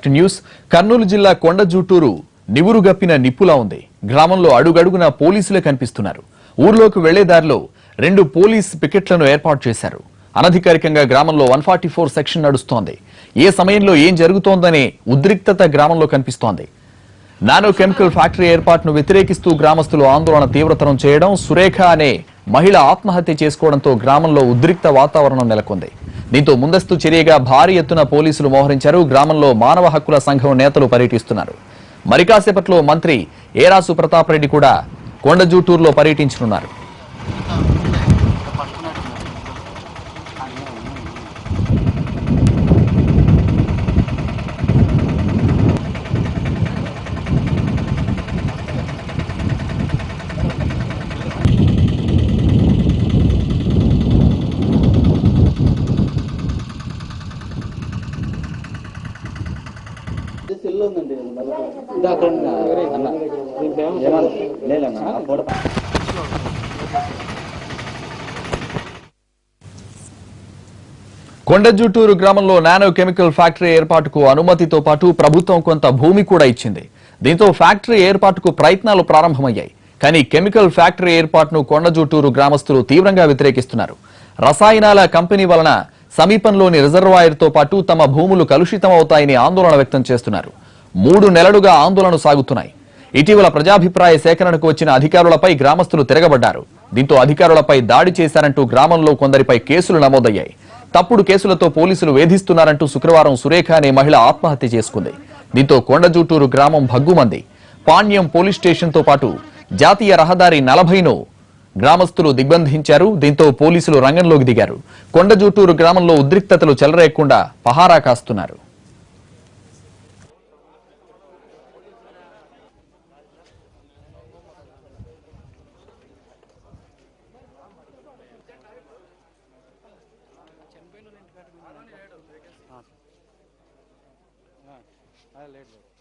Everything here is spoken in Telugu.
న్యూస్ కర్నూలు జిల్లా కొండజూటూరు నివురుగప్పిన నిప్పులా ఉంది. గ్రామంలో అడుగడుగున పోలీసులే కనిపిస్తున్నారు. ఊర్లోకి వెళ్లేదారిలో 2 పోలీస్ పికెట్లను ఏర్పాటు చేశారు. అనధికారికంగా గ్రామంలో 144 సెక్షన్ నడుస్తోంది. ఏ సమయంలో ఏం జరుగుతోందనే ఉద్రిక్తత గ్రామంలో కనిపిస్తోంది. నానో కెమికల్ ఫ్యాక్టరీ ఏర్పాటును వ్యతిరేకిస్తూ గ్రామస్తులు ఆందోళన తీవ్రతరం చేయడం, సురేఖ అనే మహిళ ఆత్మహత్య చేసుకోవడంతో గ్రామంలో ఉద్రిక్త వాతావరణం నెలకొంది. దీంతో ముందస్తు చర్యగా భారీ ఎత్తున పోలీసులు మోహరించారు. గ్రామంలో మానవ హక్కుల సంఘం నేతలు పర్యటిస్తున్నారు. మరి కాసేపట్లో మంత్రి ఏరాసు ప్రతాప్ రెడ్డి కూడా కొండజూటూరులో పర్యటించనున్నారు. కొండజూటూరు గ్రామంలో నానో కెమికల్ ఫ్యాక్టరీ ఏర్పాటుకు అనుమతితో పాటు ప్రభుత్వం కొంత భూమి కూడా ఇచ్చింది. దీంతో ఫ్యాక్టరీ ఏర్పాటుకు ప్రయత్నాలు ప్రారంభమయ్యాయి. కానీ కెమికల్ ఫ్యాక్టరీ ఏర్పాటును కొండజూటూరు గ్రామస్తులు తీవ్రంగా వ్యతిరేకిస్తున్నారు. రసాయనాల కంపెనీ వలన సమీపంలోని రిజర్వాయర్తో పాటు తమ భూములు కలుషితమవుతాయని ఆందోళన వ్యక్తం చేస్తున్నారు. 3 నెలలుగా ఆందోళనలు సాగుతున్నాయి. ఇటీవల ప్రజాభిప్రాయ సేకరణకు వచ్చిన అధికారులపై గ్రామస్తులు తిరగబడ్డారు. దీంతో అధికారులపై దాడి చేశారంటూ గ్రామంలో కొందరిపై కేసులు నమోదయ్యాయి. తప్పుడు కేసులతో పోలీసులు వేధిస్తున్నారంటూ శుక్రవారం సురేఖ అనే మహిళ ఆత్మహత్య చేసుకుంది. దీంతో కొండజూటూరు గ్రామం భగ్గుమంది. పాణ్యం పోలీస్ స్టేషన్తో పాటు జాతీయ రహదారి 40ను గ్రామస్తులు దిగ్బంధించారు. దీంతో పోలీసులు రంగంలోకి దిగారు. కొండజూటూరు గ్రామంలో ఉద్రిక్తతలు చెలరేయకుండా పహారా కాస్తున్నారు. లేట్